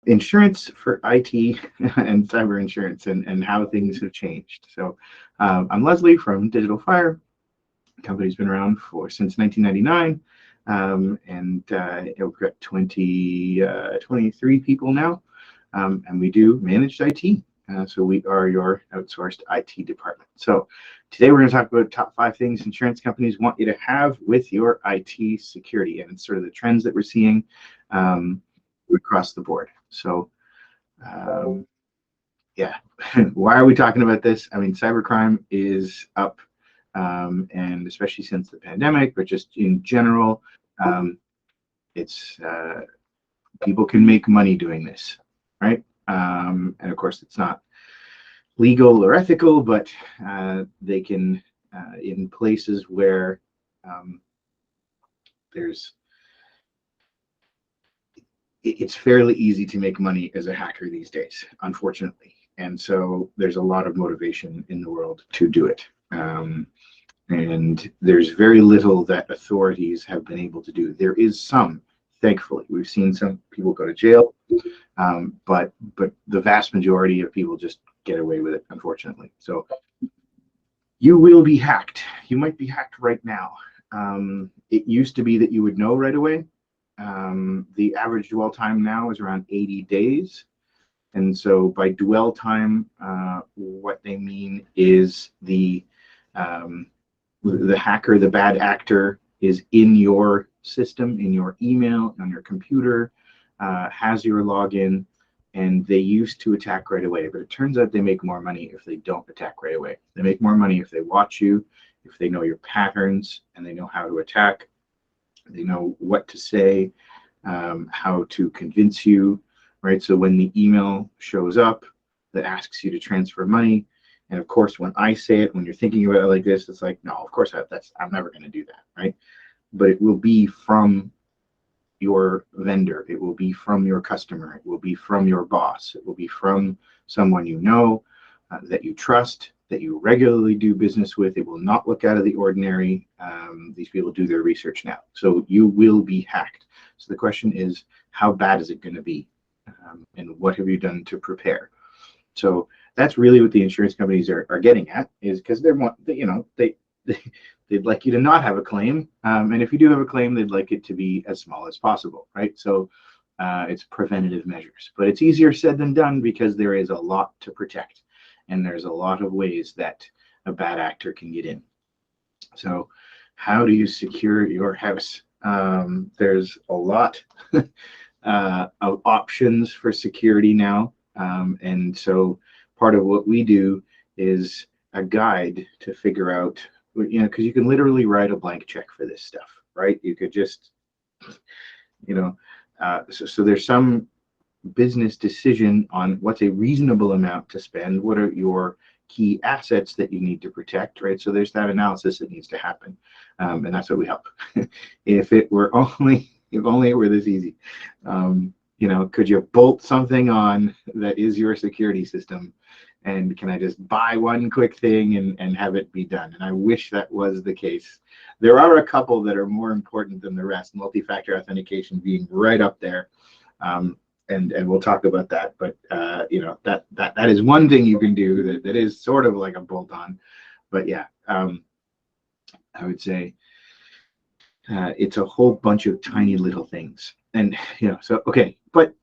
insurance for IT and cyber insurance and how things have changed. So I'm Leslie from Digital Fire. The company's been around since 1999, and we've got 23 people now, and we do managed IT. So we are your outsourced IT department. So today we're going to talk about top 5 things insurance companies want you to have with your IT security, and it's sort of the trends that we're seeing across the board. So yeah, why are we talking about this? I mean, cybercrime is up, and especially since the pandemic, but just in general, it's people can make money doing this, right? And of course, it's not legal or ethical, but they can, in places where it's fairly easy to make money as a hacker these days, unfortunately. And so there's a lot of motivation in the world to do it. And there's very little that authorities have been able to do. There is some, thankfully. We've seen some people go to jail, but the vast majority of people just get away with it, unfortunately. So you will be hacked. You might be hacked right now. It used to be that you would know right away. The average dwell time now is around 80 days. And so by dwell time, what they mean is the hacker, the bad actor, is in your system, in your email, on your computer, has your login, and they used to attack right away. But it turns out they make more money if they don't attack right away. They make more money if they watch you, if they know your patterns, and they know how to attack. They know what to say, how to convince you, right? So when the email shows up that asks you to transfer money, and of course, when I say it, when you're thinking about it like this, it's like, no, of course, I'm never going to do that, right? But it will be from your vendor. It will be from your customer. It will be from your boss. It will be from someone you know, that you trust, that you regularly do business with. It will not look out of the ordinary. These people do their research now. So you will be hacked. So the question is, how bad is it going to be? And what have you done to prepare? So that's really what the insurance companies are getting at, is because they'd like you to not have a claim. And if you do have a claim, they'd like it to be as small as possible, right? So it's preventative measures. But it's easier said than done because there is a lot to protect. And there's a lot of ways that a bad actor can get in. So how do you secure your house? There's a lot of options for security now. And so part of what we do is a guide to figure out, because you can literally write a blank check for this stuff, right? You could just, so there's some business decision on what's a reasonable amount to spend, what are your key assets that you need to protect, right? So there's that analysis that needs to happen, and that's what we help. If it were only if only it were this easy, could you bolt something on that is your security system, and can I just buy one quick thing and have it be done? And I wish that was the case. There are a couple that are more important than the rest, multi-factor authentication being right up there. And we'll talk about that, but that is one thing you can do that is sort of like a bolt-on. But yeah, I would say it's a whole bunch of tiny little things, and so okay, but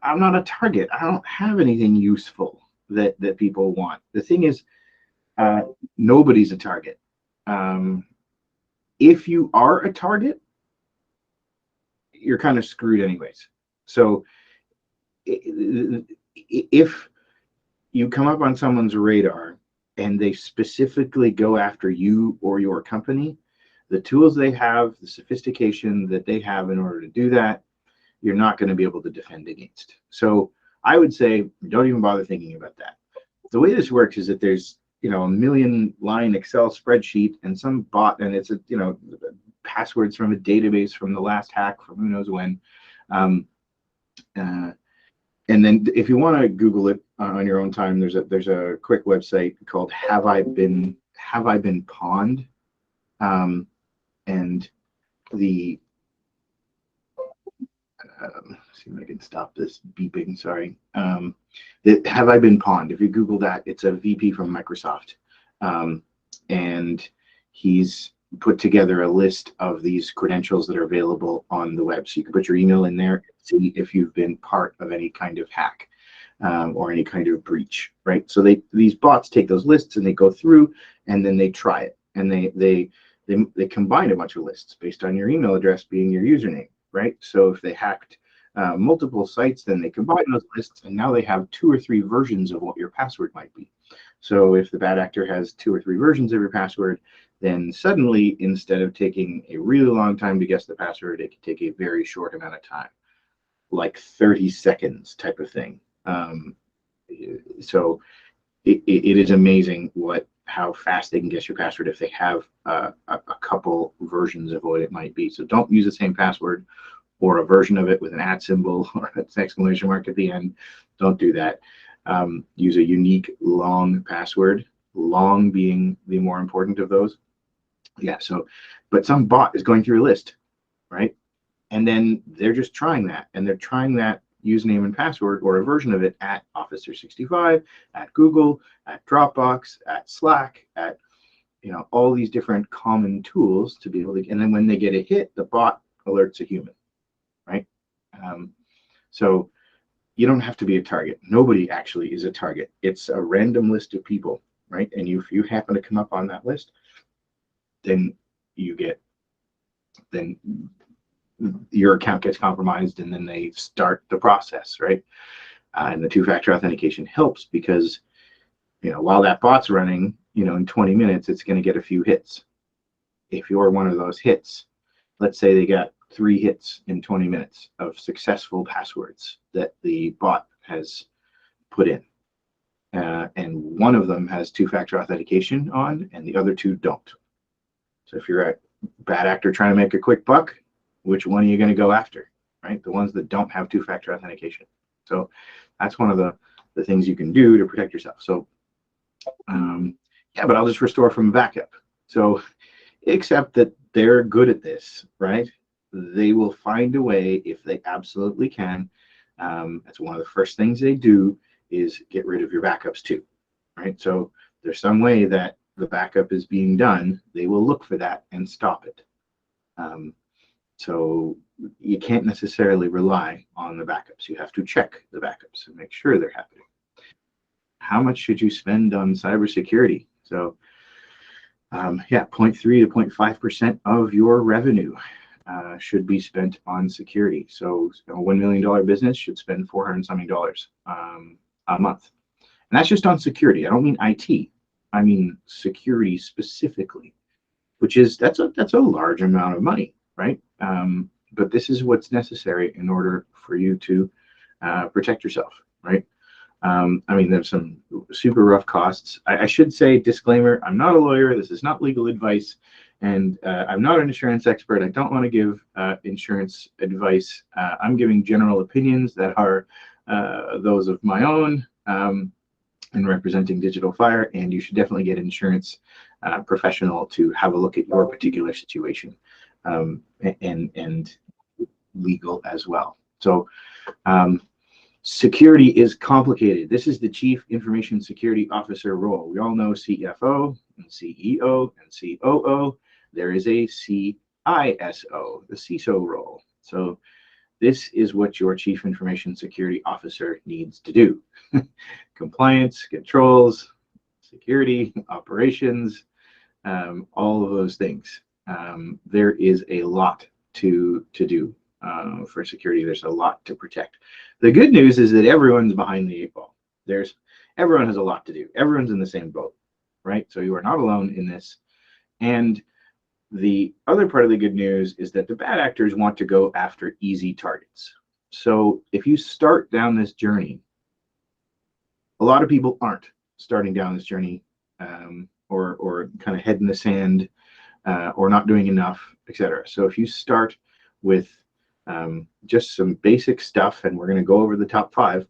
I'm not a target. I don't have anything useful that people want. The thing is, nobody's a target. If you are a target, you're kind of screwed anyways. So if you come up on someone's radar and they specifically go after you or your company, the tools they have, the sophistication that they have in order to do that, you're not going to be able to defend against. So I would say don't even bother thinking about that. The way this works is that there's a 1,000,000-line Excel spreadsheet and some bot, and it's passwords from a database from the last hack from who knows when. And then if you want to Google it on your own time, there's a quick website called Have I Been Pwned? And the See if I can stop this beeping. Sorry. Have I been pawned? If you Google that, it's a VP from Microsoft, and he's put together a list of these credentials that are available on the web. So you can put your email in there, see if you've been part of any kind of hack or any kind of breach, right? So these bots take those lists and they go through and then they try it, and they combine a bunch of lists based on your email address being your username, right? So if they hacked multiple sites, then they combine those lists, and now they have 2 or 3 versions of what your password might be. So if the bad actor has 2 or 3 versions of your password, then suddenly, instead of taking a really long time to guess the password, it can take a very short amount of time, like 30 seconds type of thing. So it is amazing how fast they can guess your password if they have a couple versions of what it might be. So don't use the same password or a version of it with an @ symbol or an exclamation mark at the end. Don't do that. Use a unique long password, long being the more important of those. Yeah, so, but some bot is going through a list, right? And then they're just trying that, and they're trying that username and password or a version of it at Office 365, at Google, at Dropbox, at Slack, at all these different common tools to be able to. And then when they get a hit, the bot alerts a human, right? So you don't have to be a target. Nobody actually is a target. It's a random list of people, right? And if you happen to come up on that list, then your account gets compromised, and then they start the process, right? And the 2-factor authentication helps because, while that bot's running, in 20 minutes, it's going to get a few hits. If you're one of those hits, let's say they got 3 hits in 20 minutes of successful passwords that the bot has put in, and one of them has 2-factor authentication on, and the other 2 don't. So if you're a bad actor trying to make a quick buck, which one are you going to go after, right? The ones that don't have 2-factor authentication. So that's one of the things you can do to protect yourself. So yeah, but I'll just restore from a backup. So except that they're good at this, right? They will find a way if they absolutely can. That's one of the first things they do is get rid of your backups too, right? So there's some way that the backup is being done. They will look for that and stop it. So you can't necessarily rely on the backups. You have to check the backups and make sure they're happening. How much should you spend on cybersecurity? So yeah, 0.3 to 0.5% of your revenue should be spent on security. So a $1 million business should spend $400 and something a month. And that's just on security. I don't mean IT. I mean security specifically, which is that's a large amount of money, right? But this is what's necessary in order for you to protect yourself, right? I mean, there's some super rough costs. I should say, disclaimer, I'm not a lawyer. This is not legal advice. And I'm not an insurance expert. I don't want to give insurance advice. I'm giving general opinions that are those of my own and representing Digital Fire. And you should definitely get insurance professional to have a look at your particular situation and legal as well. So security is complicated. This is the Chief Information Security Officer role. We all know CFO and CEO and COO. There is a CISO, the CISO role. So this is what your Chief Information Security Officer needs to do. Compliance, controls, security, operations, all of those things. There is a lot to do for security. There's a lot to protect. The good news is that everyone's behind the 8 ball. Everyone has a lot to do. Everyone's in the same boat, right? So you are not alone in this. And the other part of the good news is that the bad actors want to go after easy targets. So if you start down this journey, a lot of people aren't starting down this journey or kind of head in the sand or not doing enough, etc. So if you start with just some basic stuff, and we're going to go over the top 5,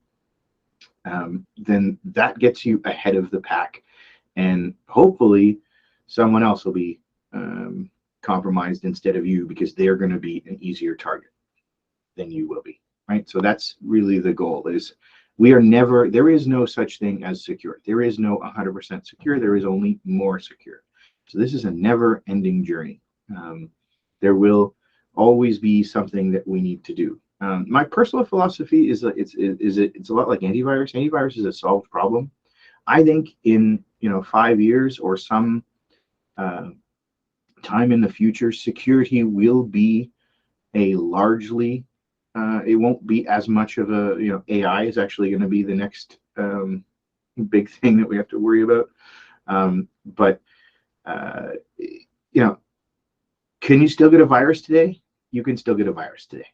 then that gets you ahead of the pack, and hopefully someone else will be compromised instead of you, because they're going to be an easier target than you will be. right? So that's really the goal. Is we are never, there is no such thing as secure. There is no 100% secure. There is only more secure. So this is a never ending journey. There will always be something that we need to do. My personal philosophy is that it's a lot like antivirus. Antivirus is a solved problem. I think in 5 years or some uh, time in the future, security will be a largely it won't be as much of a, AI is actually going to be the next big thing that we have to worry about. But you know, can you still get a virus today? You can still get a virus today,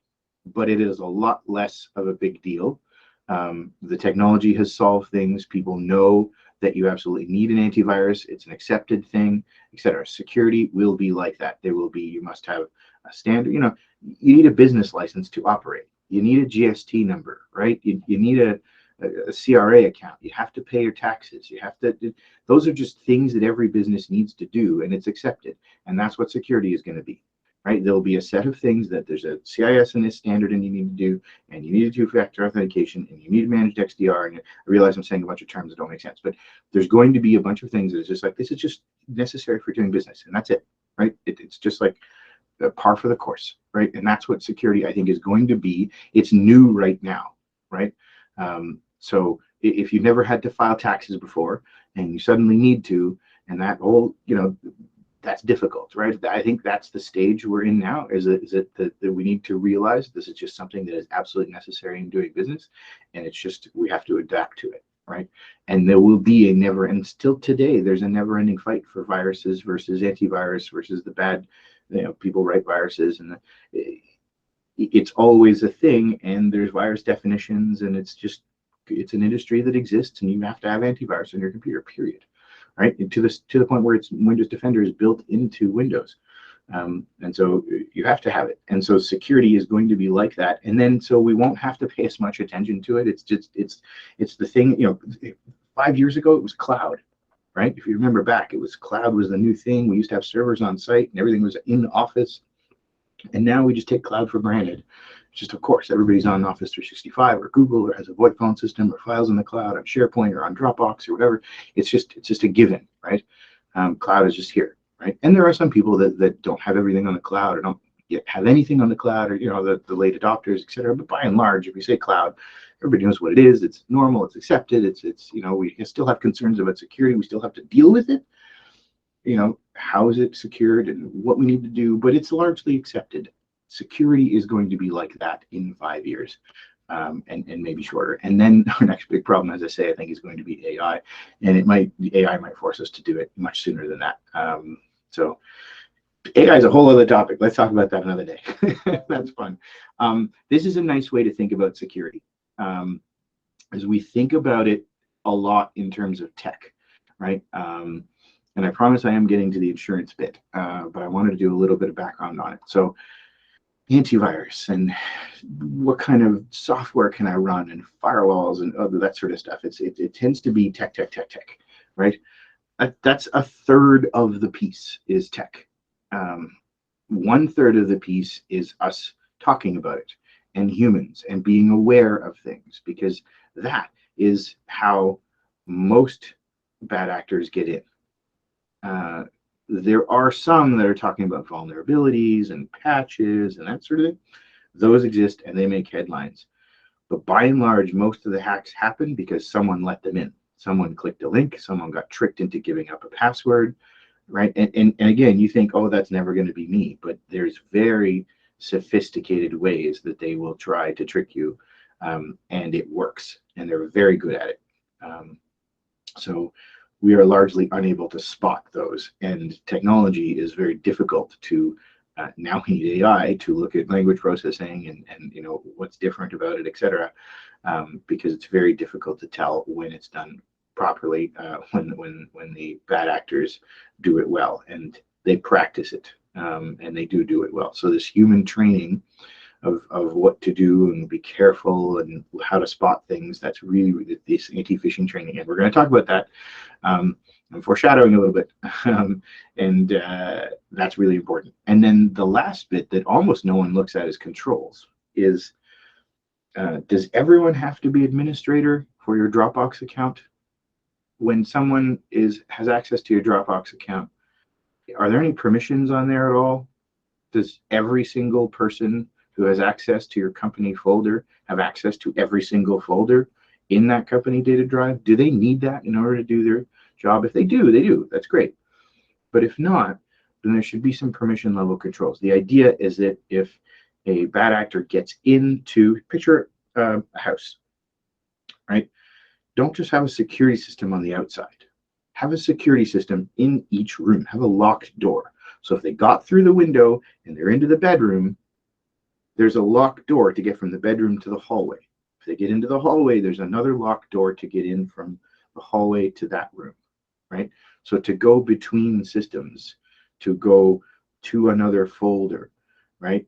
but it is a lot less of a big deal. The technology has solved things. People know that you absolutely need an antivirus. It's an accepted thing, etc. Security will be like that. There will be, you must have a standard, you need a business license to operate. You need a GST number, right? You need a CRA account. You have to pay your taxes. You have to, those are just things that every business needs to do, and it's accepted. And that's what security is going to be, right? There'll be a set of things that there's a CIS in this standard and you need to do, and you need a two-factor authentication, and you need to manage XDR. And I realize I'm saying a bunch of terms that don't make sense, but there's going to be a bunch of things that is just like, this is just necessary for doing business, and that's it, right? It's just like par for the course, right? And that's what security, I think, is going to be. It's new right now, right? So if you've never had to file taxes before and you suddenly need to, and that whole, that's difficult, right? I think that's the stage we're in now. Is it that we need to realize this is just something that is absolutely necessary in doing business, and it's just we have to adapt to it, right? And there will be and still today there's a never-ending fight for viruses versus antivirus versus the bad, people write viruses, and it's always a thing. And there's virus definitions, and it's an industry that exists, and you have to have antivirus on your computer, period. Right? And to the point where it's Windows Defender is built into Windows. And so you have to have it. And so security is going to be like that. And then so we won't have to pay as much attention to it. It's the thing, 5 years ago it was cloud, right? If you remember back, cloud was the new thing. We used to have servers on site and everything was in the office. And now we just take cloud for granted. Just, of course, everybody's on Office 365 or Google or has a VoIP phone system or files in the cloud on SharePoint or on Dropbox or whatever. It's just a given, right? Cloud is just here, right? And there are some people that don't have everything on the cloud or don't yet have anything on the cloud, or the late adopters, et cetera. But by and large, if we say cloud, everybody knows what it is. It's normal. It's accepted. It's we still have concerns about security. We still have to deal with it. How is it secured and what we need to do, but it's largely accepted. Security is going to be like that in 5 years, and maybe shorter. And then our next big problem, as I say, I think is going to be AI, and the AI might force us to do it much sooner than that. So AI is a whole other topic. Let's talk about that another day. That's fun. This is a nice way to think about security, as we think about it a lot in terms of tech, right? And I promise I am getting to the insurance bit, but I wanted to do a little bit of background on it. So antivirus and what kind of software can I run and firewalls and other that sort of stuff. It tends to be tech, right? That's a third of the piece is tech. 1/3 of the piece is us talking about it and humans and being aware of things, because that is how most bad actors get in. There are some that are talking about vulnerabilities and patches and that sort of thing. Those exist and they make headlines. But by and large, most of the hacks happen because someone let them in. Someone clicked a link, someone got tricked into giving up a password, right? And again, you think, oh, that's never going to be me. But there's very sophisticated ways that they will try to trick you, and it works. And they're very good at it. So we are largely unable to spot those, and technology is very difficult to now we need AI to look at language processing and what's different about it, etc. Because it's very difficult to tell when it's done properly, when the bad actors do it well, and they practice it, and they do it well. So this human training of what to do and be careful and how to spot things, that's really this anti-phishing training. And we're going to talk about that. I'm foreshadowing a little bit, and that's really important. And then the last bit that almost no one looks at is controls. Is Does everyone have to be administrator for your Dropbox account? When someone has access to your Dropbox account, are there any permissions on there at all? Does every single person who has access to your company folder have access to every single folder in that company data drive? Do they need that in order to do their job? If they do, they do. That's great. But if not, then there should be some permission level controls. The idea is that if a bad actor gets into, picture a house, right? Don't just have a security system on the outside. Have a security system in each room. Have a locked door. So if they got through the window and they're into the bedroom, there's a locked door to get from the bedroom to the hallway. If they get into the hallway, there's another locked door to get in from the hallway to that room, right? So to go between systems, to go to another folder, right?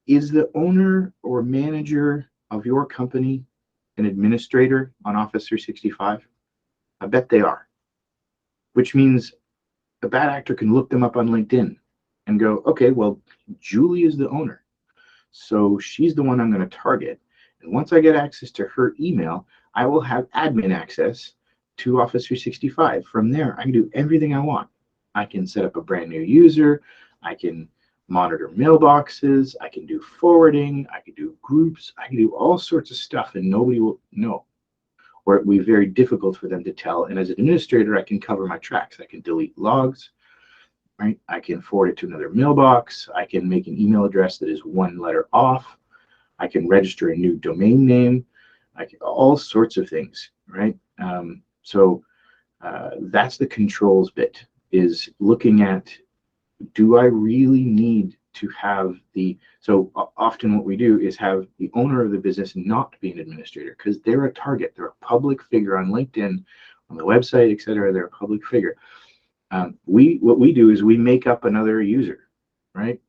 Is the owner or manager of your company an administrator on Office 365? I bet they are, which means a bad actor can look them up on LinkedIn and go, okay, well, Julie is the owner, so she's the one I'm going to target. And once I get access to her email, I will have admin access to Office 365. From there, I can do everything I want. I can set up a brand new user. I can monitor mailboxes. I can do forwarding. I can do groups. I can do all sorts of stuff, and nobody will know, or it will be very difficult for them to tell. And as an administrator, I can cover my tracks. I can delete logs, right? I can forward it to another mailbox. I can make an email address that is one letter off. I can register a new domain name. I can, all sorts of things, right? So that's the controls bit, is looking at, do I really need to have so often what we do is have the owner of the business not be an administrator, because they're a target. They're a public figure on LinkedIn, on the website, etc. They're a public figure. What we do is we make up another user, right?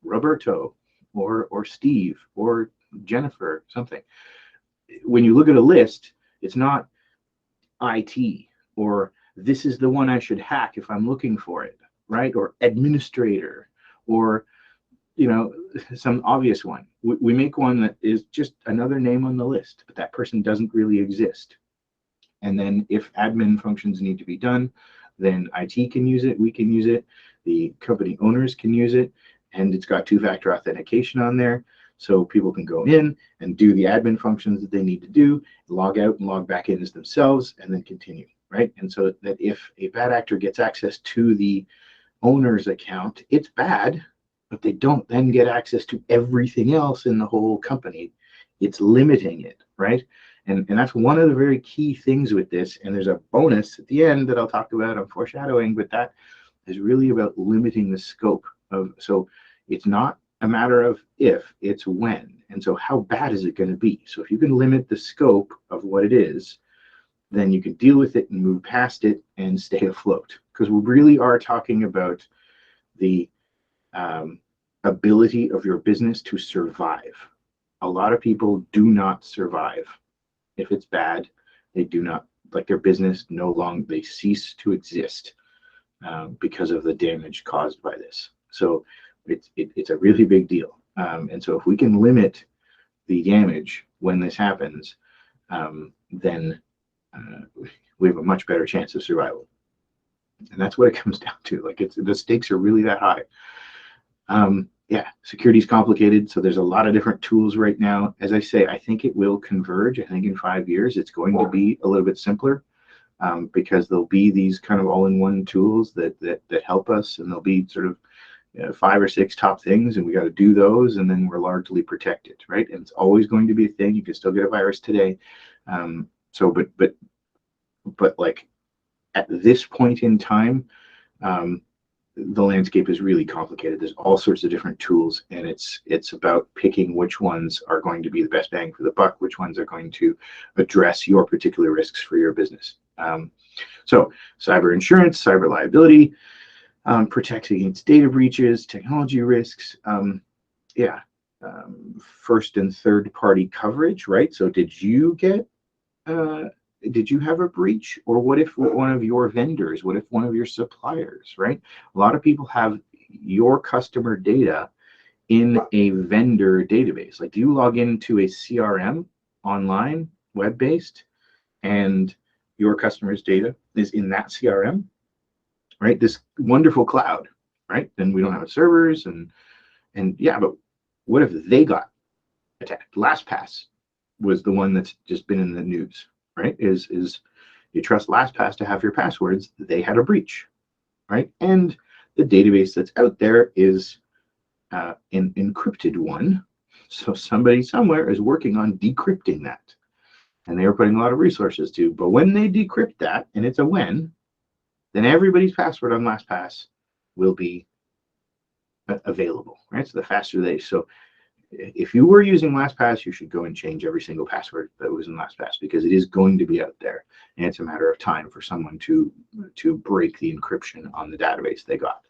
Roberto or Steve or Jennifer, something. When you look at a list, it's not IT or this is the one I should hack if I'm looking for it, right? Or administrator, or some obvious one. We make one that is just another name on the list, but that person doesn't really exist. And then if admin functions need to be done, then IT can use it, we can use it, the company owners can use it, and it's got two-factor authentication on there, so people can go in and do the admin functions that they need to do, log out and log back in as themselves, and then continue, right? And so that if a bad actor gets access to the owner's account, it's bad, but they don't then get access to everything else in the whole company. It's limiting it, right? And that's one of the very key things with this. And there's a bonus at the end that I'll talk about. I'm foreshadowing, but that is really about limiting the scope of. So it's not a matter of if, it's when. And so how bad is it going to be? So if you can limit the scope of what it is, then you can deal with it and move past it and stay afloat. Because we really are talking about the ability of your business to survive. A lot of people do not survive. If it's bad, they do not, like their business no longer, they cease to exist because of the damage caused by this. So it's a really big deal. And so if we can limit the damage when this happens, then we have a much better chance of survival. And that's what it comes down to. Like the stakes are really that high. Yeah, security is complicated. So there's a lot of different tools right now. As I say, I think it will converge. I think in 5 years, it's going to be a little bit simpler because there'll be these kind of all-in-one tools that help us, and there'll be sort of 5 or 6 top things, and we got to do those, and then we're largely protected, right? And it's always going to be a thing. You can still get a virus today. But like at this point in time, the landscape is really complicated. There's all sorts of different tools, and it's about picking which ones are going to be the best bang for the buck, which ones are going to address your particular risks for your business. So cyber insurance, cyber liability, protects against data breaches, technology risks, first and third party coverage, right? So did you have a breach? Or what if one of your vendors, what if one of your suppliers, right? A lot of people have your customer data in a vendor database? Like, do you log into a CRM online, web-based, and your customers' data is in that CRM, right? This wonderful cloud, right? Then we don't have servers and yeah, but what if they got attacked? LastPass was the one that's just been in the news, right? Is you trust LastPass to have your passwords? They had a breach, right? And the database that's out there is an encrypted one. So somebody somewhere is working on decrypting that. And they are putting a lot of resources to. But when they decrypt that, and it's a when, then everybody's password on LastPass will be available, right? So the faster they, so if you were using LastPass, you should go and change every single password that was in LastPass, because it is going to be out there, and it's a matter of time for someone to break the encryption on the database they got.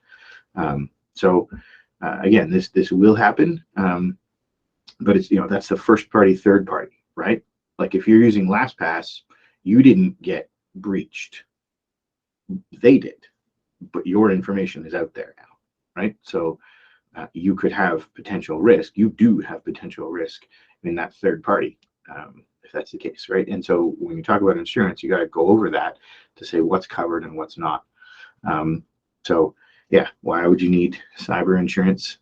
Again, this will happen, but it's, that's the first party, third party, right? Like if you're using LastPass, you didn't get breached, they did, but your information is out there now, right? So you could have potential risk. You do have potential risk in that third party, if that's the case, right? And so when you talk about insurance, you got to go over that to say what's covered and what's not. So yeah, why would you need cyber insurance?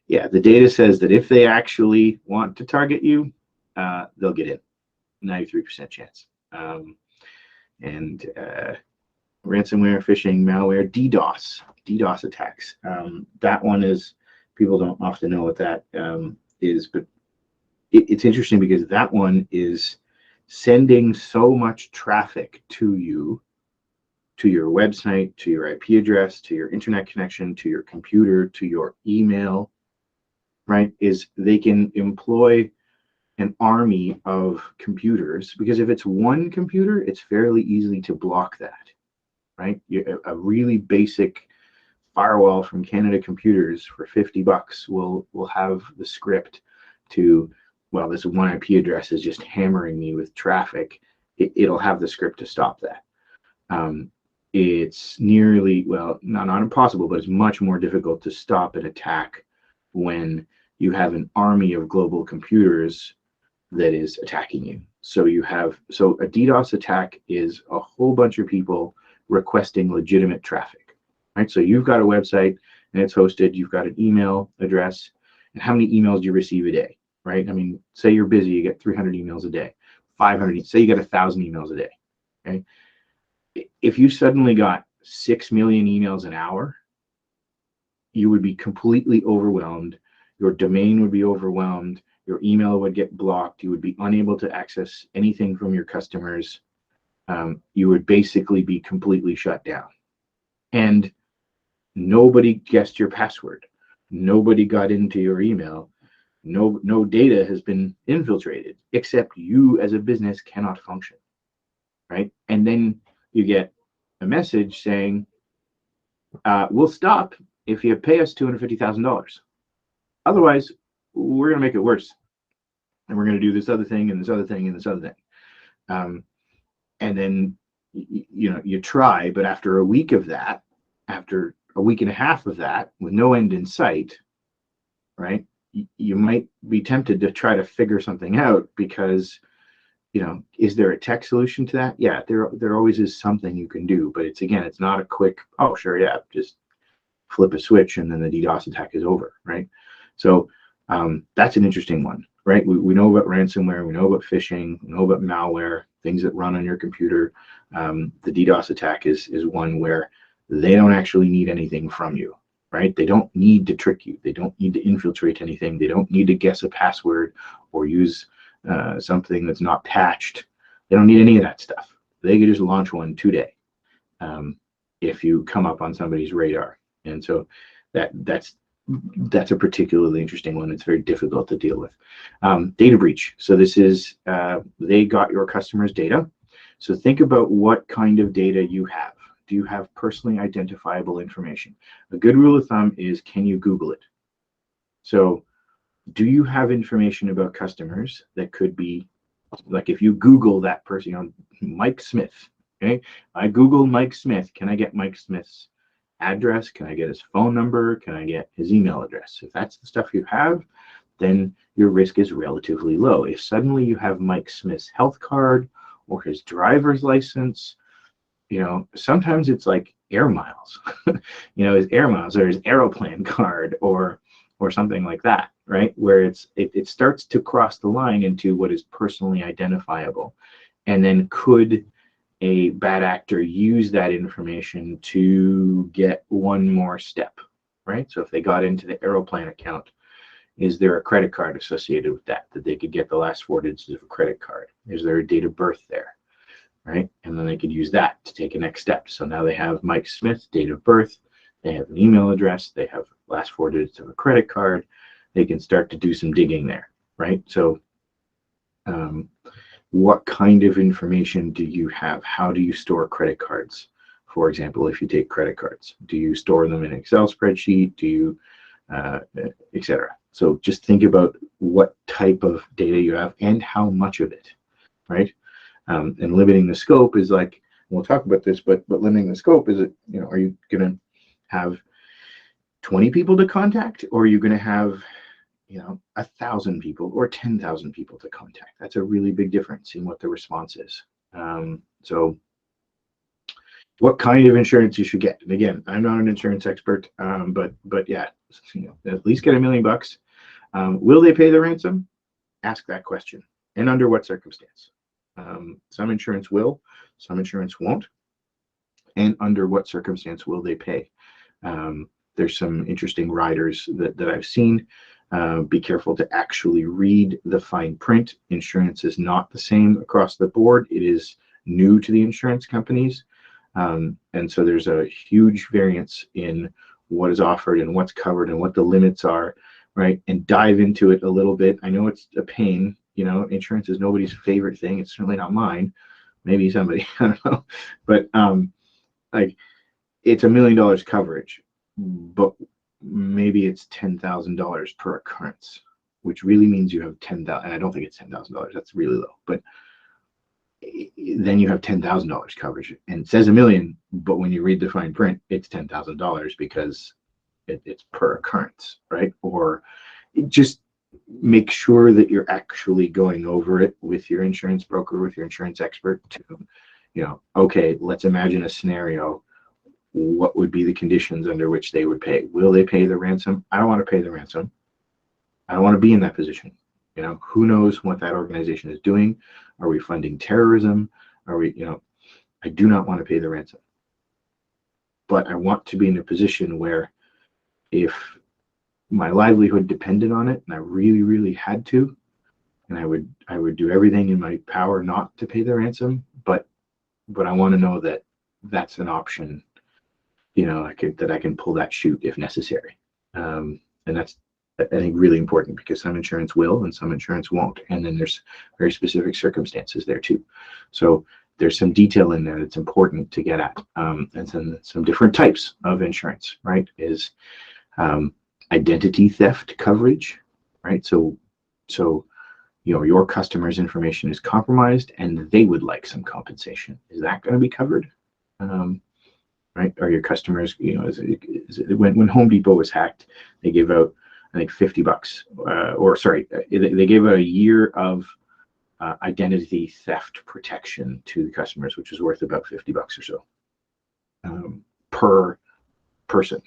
Yeah, the data says that if they actually want to target you, they'll get in, 93% chance. Ransomware, phishing, malware, DDoS attacks. That one is, people don't often know what that is, but it's interesting because that one is sending so much traffic to you, to your website, to your IP address, to your internet connection, to your computer, to your email, right? Is they can employ an army of computers, because if it's one computer, it's fairly easy to block that, right? A really basic firewall from Canada Computers for $50 will have the script to, well, this one IP address is just hammering me with traffic. It'll have the script to stop that. It's nearly, well, not impossible, but it's much more difficult to stop an attack when you have an army of global computers that is attacking you. So a DDoS attack is a whole bunch of people requesting legitimate traffic, right? So you've got a website and it's hosted, you've got an email address, and how many emails do you receive a day, right? I mean, say you're busy, you get 300 emails a day, 500, say you get 1,000 emails a day, okay? If you suddenly got 6 million emails an hour, you would be completely overwhelmed. Your domain would be overwhelmed. Your email would get blocked. You would be unable to access anything from your customers. You would basically be completely shut down. And nobody guessed your password. Nobody got into your email. No data has been infiltrated, except you as a business cannot function, right? And then you get a message saying, we'll stop if you pay us $250,000. Otherwise, we're going to make it worse. And we're going to do this other thing and this other thing and this other thing. And then, you try, but after a week of that, after a week and a half of that, with no end in sight, right, you might be tempted to try to figure something out, because, is there a tech solution to that? Yeah, there always is something you can do, but it's not a quick, oh, sure, yeah, just flip a switch and then the DDoS attack is over, right? So that's an interesting one, right? We know about ransomware, we know about phishing, we know about malware, things that run on your computer. The DDoS attack is one where they don't actually need anything from you, right? They don't need to trick you. They don't need to infiltrate anything. They don't need to guess a password or use something that's not patched. They don't need any of that stuff. They could just launch one today if you come up on somebody's radar. And so that's a particularly interesting one. It's very difficult to deal with. Data breach. So this is, they got your customers' data. So think about what kind of data you have. Do you have personally identifiable information? A good rule of thumb is, can you Google it? So do you have information about customers that could be, like if you Google that person, Mike Smith, okay? I Google Mike Smith, can I get Mike Smith's address? Can I get his phone number? Can I get his email address? If that's the stuff you have, then your risk is relatively low. If suddenly you have Mike Smith's health card or his driver's license, sometimes it's like air miles, his air miles or his Aeroplan card or something like that, right? Where it starts to cross the line into what is personally identifiable. And then could a bad actor use that information to get one more step, right? So if they got into the Aeroplan account, is there a credit card associated with that they could get the last 4 digits of a credit card? Is there a date of birth there, right? And then they could use that to take a next step. So now they have Mike Smith's date of birth, they have an email address, they have last 4 digits of a credit card. They can start to do some digging there, right? So what kind of information do you have? How do you store credit cards? For example, if you take credit cards, do you store them in an Excel spreadsheet? Do you, etc. So just think about what type of data you have and how much of it, right? And limiting the scope is like, we'll talk about this, but limiting the scope is, are you going to have 20 people to contact, or are you going to have 1,000 people or 10,000 people to contact? That's a really big difference in what the response is. So what kind of insurance you should get? And again, I'm not an insurance expert, but yeah, at least get $1 million. Will they pay the ransom? Ask that question. And under what circumstance? Some insurance will, some insurance won't. And under what circumstance will they pay? There's some interesting riders that I've seen. Be careful to actually read the fine print. Insurance is not the same across the board. It is new to the insurance companies. And so there's a huge variance in what is offered and what's covered and what the limits are, right? And dive into it a little bit. I know it's a pain. Insurance is nobody's favorite thing. It's certainly not mine. Maybe somebody, I don't know. But like, it's $1 million coverage, but maybe it's $10,000 per occurrence, which really means you have 10,000. And I don't think it's $10,000. That's really low. But then you have $10,000 coverage, and it says $1 million, but when you read the fine print, it's $10,000 because it's per occurrence, right? Or just make sure that you're actually going over it with your insurance broker, with your insurance expert to, okay, let's imagine a scenario. What would be the conditions under which they would pay? Will they pay the ransom? I don't want to pay the ransom. I don't want to be in that position. Who knows what that organization is doing? Are we funding terrorism? Are we, I do not want to pay the ransom. But I want to be in a position where if my livelihood depended on it and I really, really had to, and I would do everything in my power not to pay the ransom, but I want to know that that's an option, that I can pull that chute if necessary. And that's, I think, really important, because some insurance will and some insurance won't. And then there's very specific circumstances there too. So there's some detail in there that's important to get at. And some different types of insurance, right? Is identity theft coverage, right? So your customer's information is compromised and they would like some compensation. Is that going to be covered? Right? Or your customers, when Home Depot was hacked, they gave out, I think, $50, they gave out a year of identity theft protection to the customers, which was worth about $50 or so per person,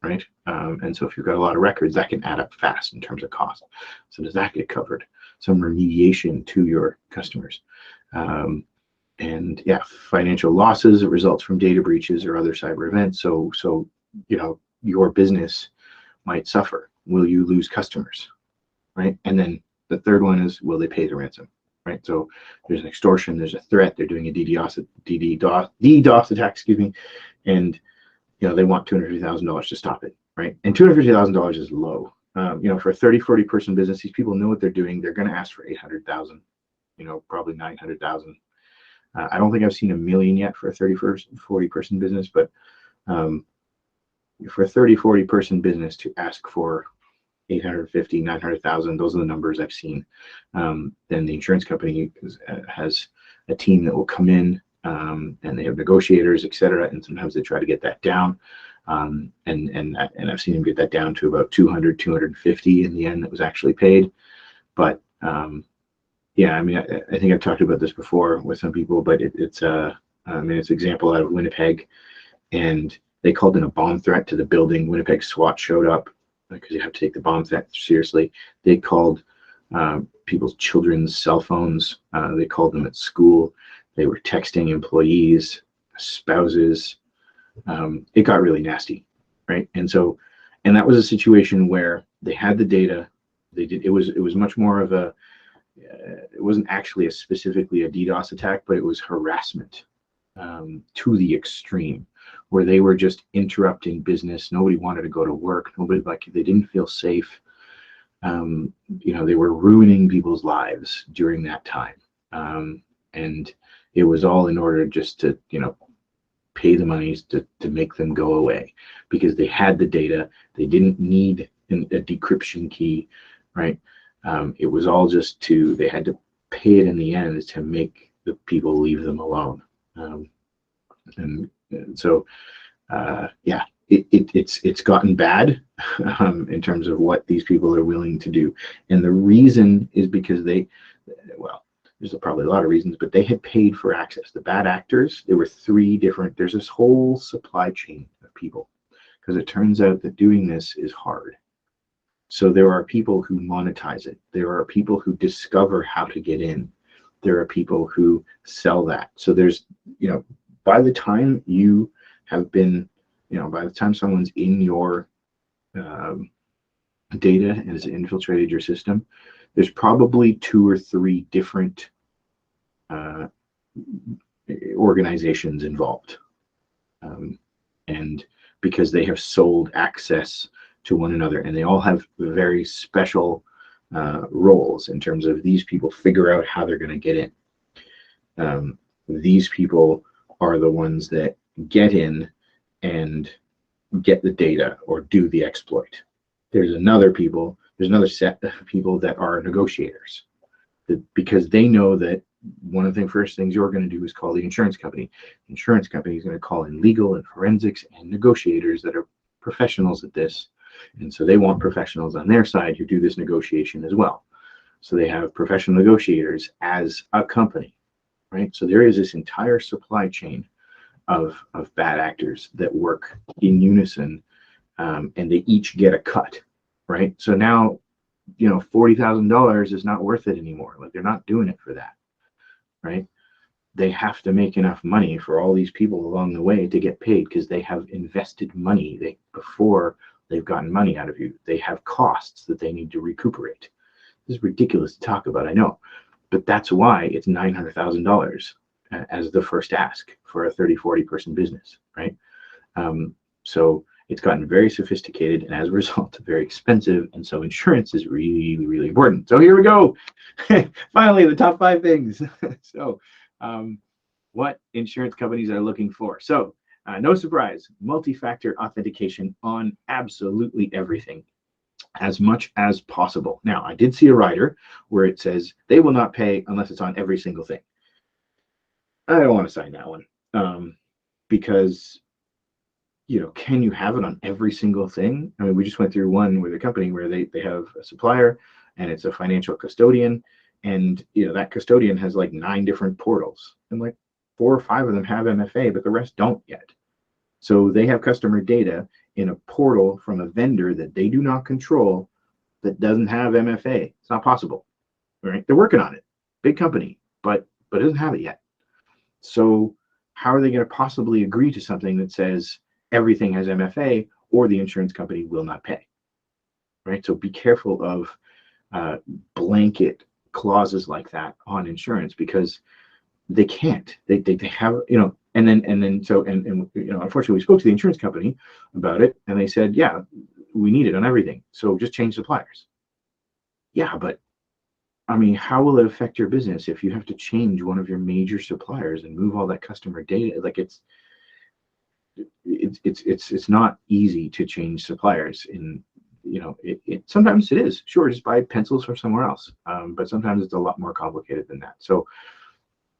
right? And so if you've got a lot of records, that can add up fast in terms of cost. So does that get covered? Some remediation to your customers. And yeah, financial losses that results from data breaches or other cyber events. So your business might suffer. Will you lose customers, right? And then the third one is, will they pay the ransom, right? So there's an extortion, there's a threat, they're doing a DDoS attack, and they want $250,000 to stop it, right? And $250,000 is low. For a 30, 40 person business, these people know what they're doing. They're going to ask for 800,000, probably 900,000. I don't think I've seen $1 million yet for a 30, 40 person business, but for a 30, 40 person business to ask for 850, 900,000, those are the numbers I've seen. Then the insurance company has a team that will come in, and they have negotiators, etc. And sometimes they try to get that down. And I've seen him get that down to about 200, 250 in the end that was actually paid. But yeah, I mean, I think I've talked about this before with some people, but it's an example out of Winnipeg, and they called in a bomb threat to the building. Winnipeg SWAT showed up because you have to take the bomb threat seriously. They called people's children's cell phones. They called them at school. They were texting employees, spouses. It got really nasty, right? And that was a situation where they had the data. It was much more of a, it wasn't actually specifically a DDoS attack, but it was harassment to the extreme, where they were just interrupting business. Nobody wanted to go to work. They didn't feel safe. They were ruining people's lives during that time. And it was all in order just to, pay the monies to make them go away, because they had the data. They didn't need a decryption key, right? It was all just they had to pay it in the end to make the people leave them alone. And so, yeah, it's gotten bad in terms of what these people are willing to do. And the reason is because there's probably a lot of reasons, but they had paid for access. The bad actors, there were there's this whole supply chain of people, because it turns out that doing this is hard. So there are people who monetize it. There are people who discover how to get in. There are people who sell that. So there's, by the time you have been, by the time someone's in your data and has infiltrated your system, there's probably 2 or 3 different organizations involved. And because they have sold access to one another, and they all have very special roles in terms of, these people figure out how they're going to get in. These people are the ones that get in and get the data or do the exploit. There's another set of people that are negotiators, because they know that one of the first things you're going to do is call the insurance company. The insurance company is going to call in legal and forensics and negotiators that are professionals at this. And so they want professionals on their side who do this negotiation as well. So they have professional negotiators as a company, right? So there is this entire supply chain of bad actors that work in unison, and they each get a cut, right? So now, $40,000 is not worth it anymore. Like, they're not doing it for that, right? They have to make enough money for all these people along the way to get paid, because they have invested money before they've gotten money out of you. They have costs that they need to recuperate. This is ridiculous to talk about, I know, but that's why it's $900,000 as the first ask for a 30-40 person business, right? So it's gotten very sophisticated, and as a result, very expensive. And so insurance is really, really important. So here we go. Finally, the top 5 things. So what insurance companies are looking for. So no surprise, multi-factor authentication on absolutely everything, as much as possible. Now, I did see a rider where it says they will not pay unless it's on every single thing. I don't want to sign that one, because can you have it on every single thing? I mean, we just went through one with a company where they have a supplier, and it's a financial custodian, and that custodian has like 9 different portals, and like 4 or 5 of them have MFA, but the rest don't yet. So they have customer data in a portal from a vendor that they do not control, that doesn't have MFA. It's not possible, right? They're working on it, big company, but it doesn't have it yet. So how are they going to possibly agree to something that says everything has MFA, or the insurance company will not pay, right? So be careful of blanket clauses like that on insurance, because they can't. They have, and then unfortunately, we spoke to the insurance company about it, and they said, yeah, we need it on everything, so just change suppliers. Yeah, but I mean, how will it affect your business if you have to change one of your major suppliers and move all that customer data? Like, it's not easy to change suppliers. In sometimes it is, sure, just buy pencils from somewhere else, but sometimes it's a lot more complicated than that. So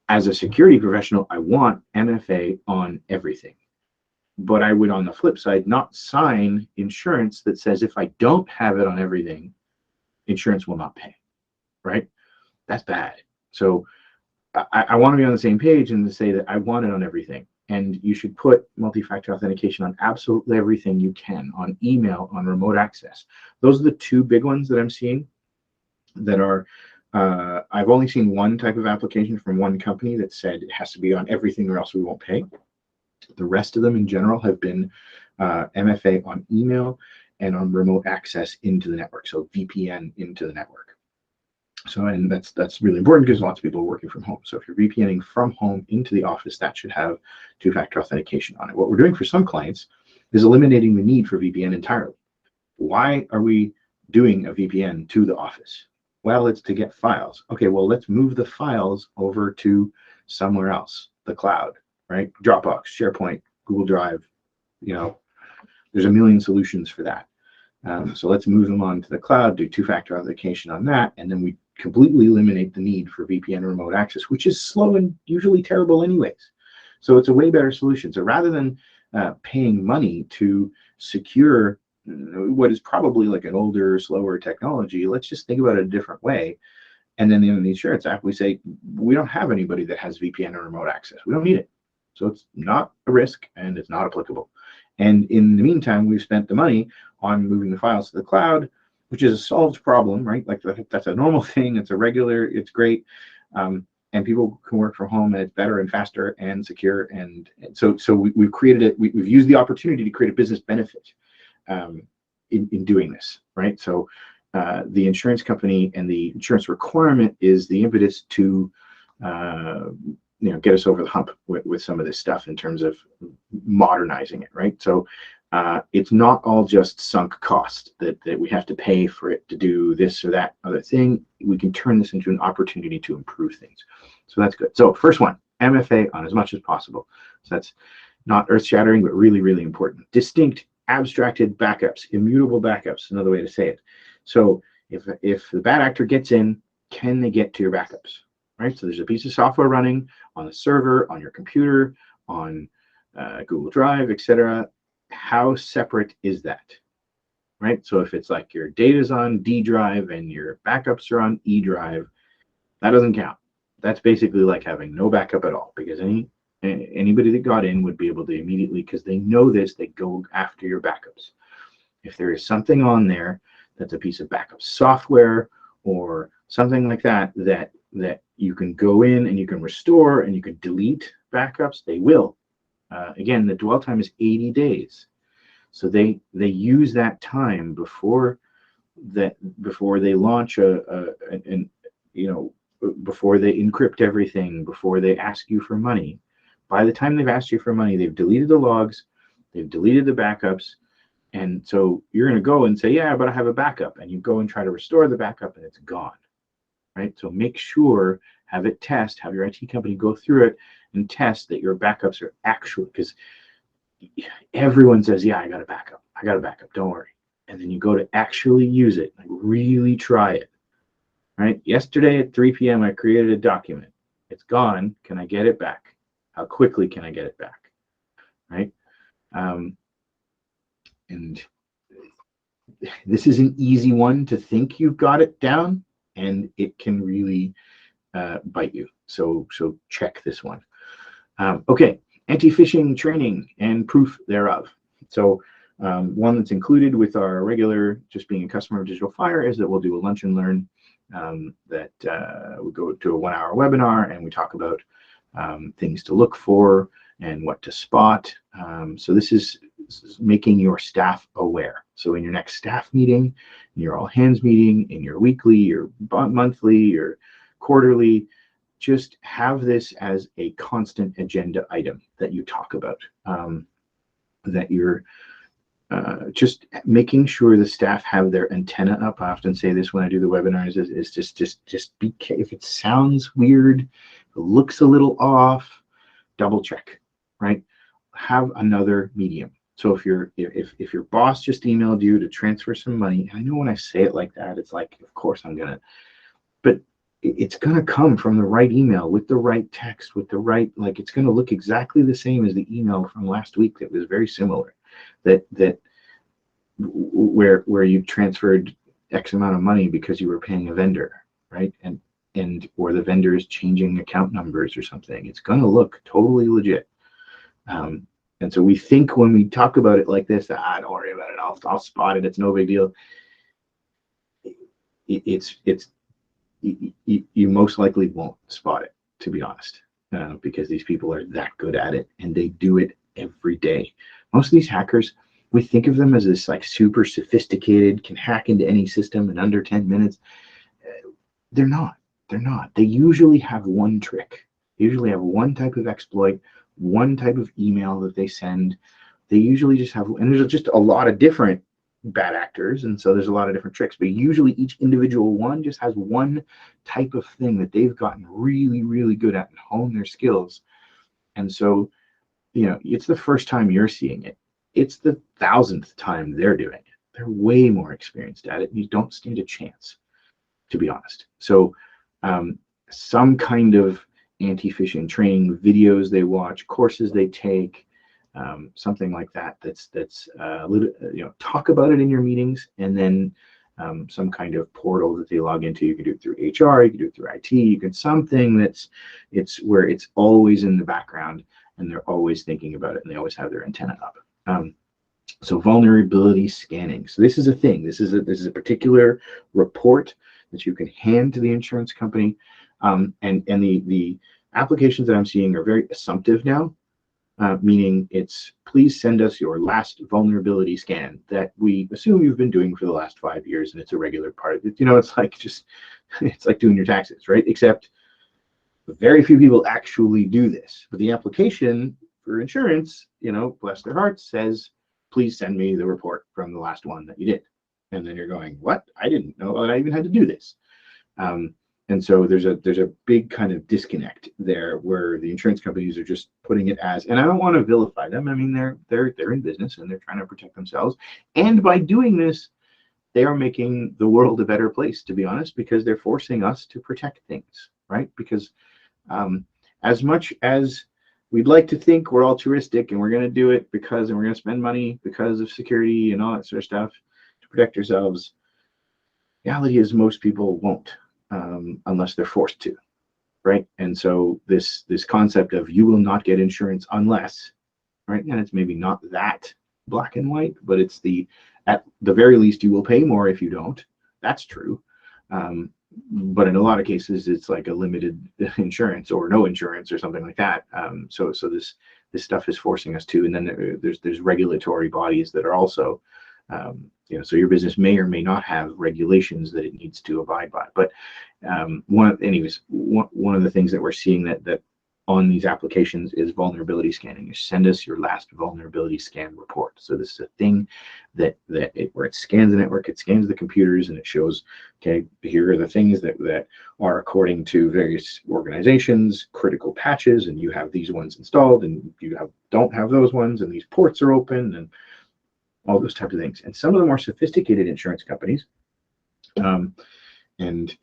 as a security professional, I want MFA on everything. but I would, on the flip side, not sign insurance that says if I don't have it on everything, insurance will not pay, right? That's bad. So I want to be on the same page and to say that I want it on everything. And you should put multi-factor authentication on absolutely everything you can, on email, on remote access. Those are the two big ones that I'm seeing that are, I've only seen one type of application from one company that said it has to be on everything or else we won't pay. The rest of them in general have been MFA on email and on remote access into the network, so VPN into the network. So, and that's really important because lots of people are working from home. So if you're VPNing from home into the office, that should have two-factor authentication on it. What we're doing for some clients is eliminating the need for VPN entirely. Why are we doing a VPN to the office? Well, it's to get files. Okay, well, let's move the files over to somewhere else, the cloud, right? Dropbox, SharePoint, Google Drive, you know, there's a million solutions for that. So let's move them on to the cloud, do two-factor authentication on that, and then we completely eliminate the need for VPN remote access, which is slow and usually terrible anyways. So it's a way better solution. So rather than paying money to secure what is probably like an older, slower technology, let's just think about it a different way. And then in the insurance app, we say, we don't have anybody that has VPN or remote access. We don't need it. So it's not a risk and it's not applicable. And in the meantime, we've spent the money on moving the files to the cloud, which is a solved problem, right? Like that's a normal thing. It's a regular, it's great. And people can work from home and it's better and faster and secure. And so we've created it. We've used the opportunity to create a business benefit in doing this, right? So the insurance company and the insurance requirement is the impetus to get us over the hump with some of this stuff in terms of modernizing it, right? So it's not all just sunk cost that we have to pay for it to do this or that other thing. We can turn this into an opportunity to improve things. So that's good. So first one, MFA on as much as possible. So that's not earth-shattering, but really, really important. Distinct, abstracted backups, immutable backups, another way to say it. So if the bad actor gets in, can they get to your backups? Right? So there's a piece of software running on the server, on your computer, on Google Drive, etc. How separate is that? Right? So if it's like your data's on D drive and your backups are on E drive, that doesn't count. That's basically like having no backup at all, because anybody that got in would be able to immediately, because they know this, they go after your backups. If there is something on there that's a piece of backup software or something like that you can go in and you can restore and you can delete backups, they will. Again, the dwell time is 80 days. So they use that time before they launch before they encrypt everything, before they ask you for money. By the time they've asked you for money, they've deleted the logs, they've deleted the backups. And so you're going to go and say, yeah, but I have a backup. And you go and try to restore the backup and it's gone. Right? So make sure, have your IT company go through it and test that your backups are actual, because everyone says, yeah, I got a backup, don't worry. And then you go to actually use it, like really try it. Right? Yesterday at 3 p.m. I created a document. It's gone. Can I get it back? How quickly can I get it back? Right? And this is an easy one to think you've got it down, and it can really bite you. So check this one. Okay, anti-phishing training and proof thereof. So one that's included with our regular just being a customer of Digital Fire is that we'll do a lunch and learn that we go to a 1-hour webinar and we talk about things to look for and what to spot. So this is making your staff aware. So in your next staff meeting, in your all hands meeting, in your weekly, your monthly, your quarterly, just have this as a constant agenda item that you talk about, that you're just making sure the staff have their antenna up. I often say this when I do the webinars is just be careful. If it sounds weird, if it looks a little off, double check, right? Have another medium. So if your boss just emailed you to transfer some money, and I know when I say it like that, it's like, of course I'm gonna, but it's going to come from the right email with the right text with the right, like, it's going to look exactly the same as the email from last week that was very similar, that where you transferred X amount of money because you were paying a vendor, right? And or the vendor is changing account numbers or something. It's going to look totally legit. And so we think when we talk about it like this, don't worry about it. I'll spot it. It's no big deal. You most likely won't spot it, to be honest, because these people are that good at it and they do it every day. Most of these hackers, we think of them as this like super sophisticated, can hack into any system in under 10 minutes. They're not. They usually have one trick. They usually have one type of exploit, one type of email that they send. They usually just have, and there's just a lot of different bad actors, and so there's a lot of different tricks, but usually each individual one just has one type of thing that they've gotten really, really good at and honed their skills. And so, it's the first time you're seeing it. It's the 1,000th time they're doing it. They're way more experienced at it, and you don't stand a chance, to be honest. So some kind of anti-phishing training, videos they watch, courses they take, something like that. That's talk about it in your meetings, and then some kind of portal that they log into. You can do it through HR, you can do it through IT, you can something it's where it's always in the background and they're always thinking about it and they always have their antenna up. So vulnerability scanning. So this is a thing. This is a particular report that you can hand to the insurance company, and the applications that I'm seeing are very assumptive now. Meaning it's, please send us your last vulnerability scan that we assume you've been doing for the last 5 years, and it's a regular part of it. It's like doing your taxes, right? Except very few people actually do this. But the application for insurance, bless their hearts, says, please send me the report from the last one that you did. And then you're going, what? I didn't know that I even had to do this. And so there's a big kind of disconnect there where the insurance companies are just putting it as, and I don't want to vilify them. I mean, they're in business and they're trying to protect themselves. And by doing this, they are making the world a better place, to be honest, because they're forcing us to protect things, right? Because as much as we'd like to think we're altruistic and we're going to do it and we're going to spend money because of security and all that sort of stuff to protect ourselves, reality is most people won't. Unless they're forced to, right? And so this concept of you will not get insurance unless, right? And it's maybe not that black and white, but it's at the very least you will pay more if you don't. That's true. But in a lot of cases, it's like a limited insurance or no insurance or something like that. So this stuff is forcing us to, and then there's regulatory bodies that are also. So your business may or may not have regulations that it needs to abide by. But one of the things that we're seeing that on these applications is vulnerability scanning. You send us your last vulnerability scan report. So this is a thing where it scans the network, it scans the computers, and it shows, okay, here are the things that are, according to various organizations, critical patches, and you have these ones installed, and you don't have those ones, and these ports are open, and all those types of things. And some of the more sophisticated insurance companies, and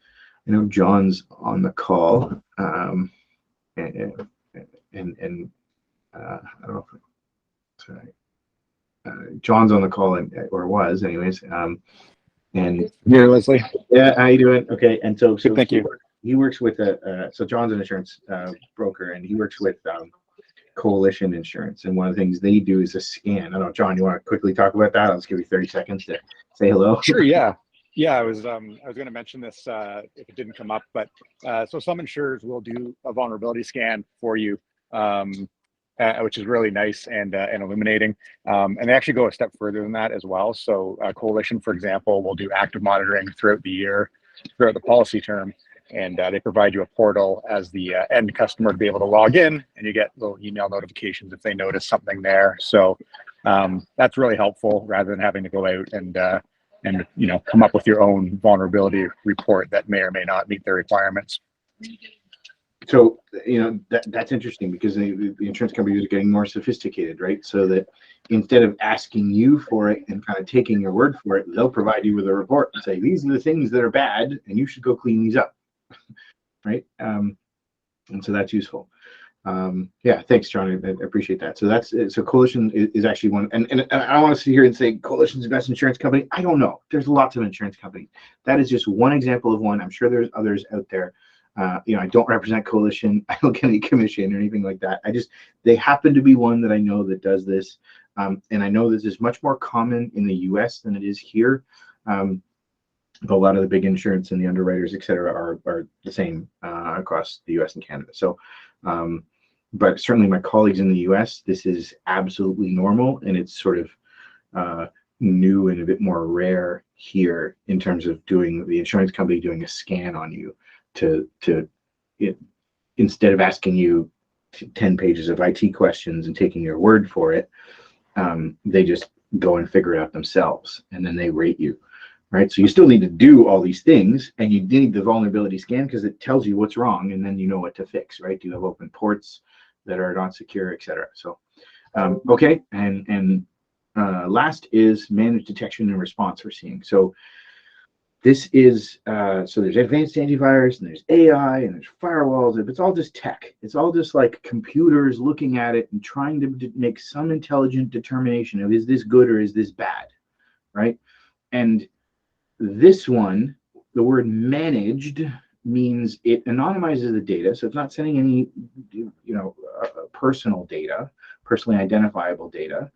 John's on the call, and I don't know if, sorry, John's on the call, or was anyways, and here, Leslie. Yeah, how you doing? Okay. And so thank you. He works with so John's an insurance broker, and he works with Coalition Insurance, and one of the things they do is a scan. I don't know, John, you want to quickly talk about that? I'll just give you 30 seconds to say hello. Sure. Yeah. I was going to mention this if it didn't come up, but so some insurers will do a vulnerability scan for you, which is really nice and illuminating. And they actually go a step further than that as well. So Coalition, for example, will do active monitoring throughout the year, throughout the policy term. And they provide you a portal as the end customer to be able to log in, and you get little email notifications if they notice something there. So that's really helpful rather than having to go out and come up with your own vulnerability report that may or may not meet their requirements. So that's interesting because the insurance companies are getting more sophisticated, right? So that instead of asking you for it and kind of taking your word for it, they'll provide you with a report and say, these are the things that are bad and you should go clean these up. right? And so that's useful. Yeah, thanks, John. I appreciate that. So that's so Coalition is actually one, and I want to sit here and say Coalition's the best insurance company. I don't know. There's lots of insurance companies. That is just one example of one. I'm sure there's others out there. I don't represent Coalition. I don't get any commission or anything like that. They happen to be one that I know that does this. And I know this is much more common in the US than it is here. A lot of the big insurance and the underwriters, et cetera, are the same across the US and Canada. So, but certainly my colleagues in the US, this is absolutely normal, and it's sort of new and a bit more rare here in terms of doing the insurance company doing a scan on you instead of asking you 10 pages of IT questions and taking your word for it, they just go and figure it out themselves, and then they rate you. Right, so you still need to do all these things, and you need the vulnerability scan because it tells you what's wrong, and then you know what to fix. Right? Do you have open ports that are not secure, etc. So, okay, and last is managed detection and response we're seeing. So this is so there's advanced antivirus, and there's AI, and there's firewalls. It's all just tech. It's all just like computers looking at it and trying to make some intelligent determination of, is this good or is this bad, right? And this one, the word managed means it anonymizes the data, so it's not sending any, personal data, personally identifiable data,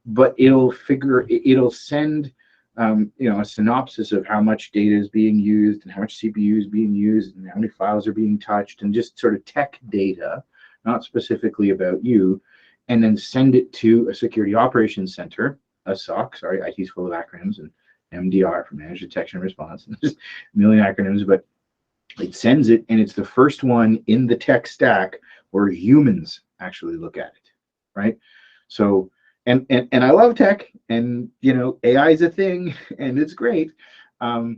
but it'll send, a synopsis of how much data is being used and how much CPU is being used and how many files are being touched, and just sort of tech data, not specifically about you, and then send it to a security operations center, a SOC. Sorry, IT's full of acronyms, and MDR for Managed Detection and Response. There's a million acronyms, but it sends it, and it's the first one in the tech stack where humans actually look at it, right? So, and I love tech, and AI is a thing, and it's great. But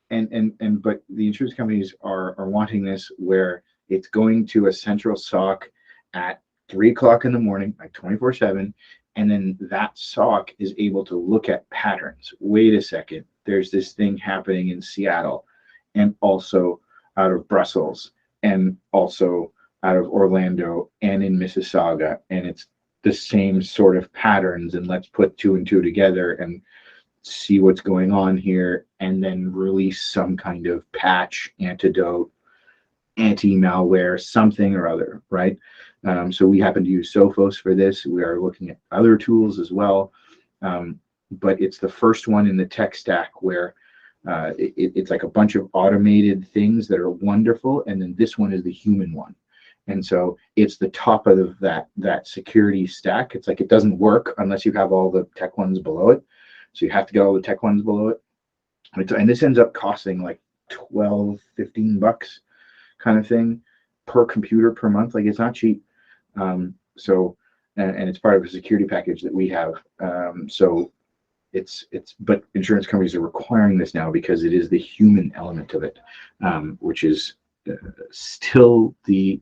the insurance companies are wanting this where it's going to a central SOC at 3 o'clock in the morning, like 24/7. And then that SOC is able to look at patterns. Wait a second, there's this thing happening in Seattle, and also out of Brussels, and also out of Orlando, and in Mississauga, and it's the same sort of patterns, and let's put 2 and 2 together and see what's going on here, and then release some kind of patch, antidote, anti-malware, something or other, right? So we happen to use Sophos for this. We are looking at other tools as well, but it's the first one in the tech stack where it's like a bunch of automated things that are wonderful, and then this one is the human one. And so it's the top of that security stack. It's like it doesn't work unless you have all the tech ones below it. So you have to get all the tech ones below it. And this ends up costing like $12-15 kind of thing per computer per month. Like, it's not cheap. So it's part of a security package that we have. So but insurance companies are requiring this now because it is the human element of it, which is still the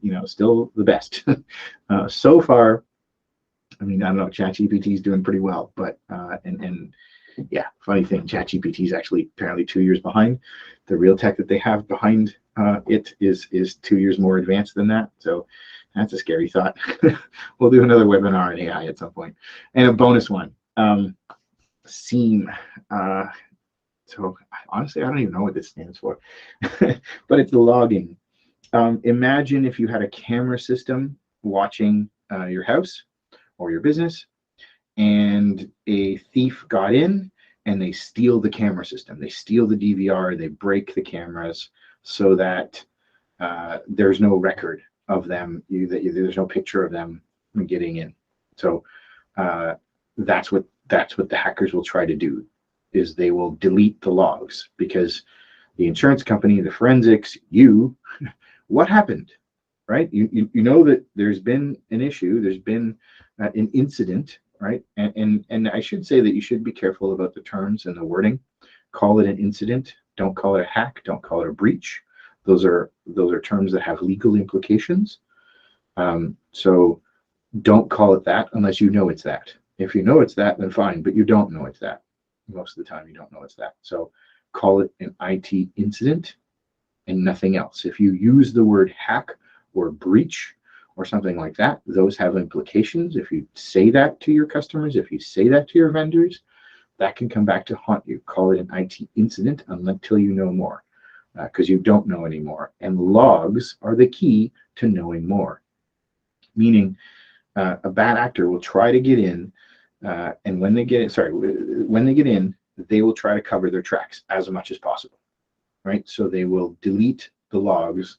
best. So far, I mean, I don't know, ChatGPT is doing pretty well, but and yeah, funny thing, ChatGPT is actually apparently 2 years behind. The real tech that they have behind it is 2 years more advanced than that. So that's a scary thought. We'll do another webinar on AI at some point. And a bonus one, SIEM. So honestly, I don't even know what this stands for, but it's logging. Imagine if you had a camera system watching your house or your business, and a thief got in and they steal the camera system. They steal the DVR, they break the cameras so that there's no record of them, there's no picture of them getting in. So that's what the hackers will try to do, is they will delete the logs, because the insurance company, the forensics, what happened, right? You know that there's been an issue, there's been an incident, right? And I should say that you should be careful about the terms and the wording. Call it an incident. Don't call it a hack. Don't call it a breach. Those are terms that have legal implications. So don't call it that unless you know it's that. If you know it's that, then fine, but you don't know it's that. Most of the time you don't know it's that. So call it an IT incident, and nothing else. If you use the word hack or breach or something like that, those have implications. If you say that to your customers, if you say that to your vendors, that can come back to haunt you. Call it an IT incident until you know more, because you don't know anymore. And logs are the key to knowing more. Meaning, a bad actor will try to get in, and when they get in, they will try to cover their tracks as much as possible, right? So they will delete the logs,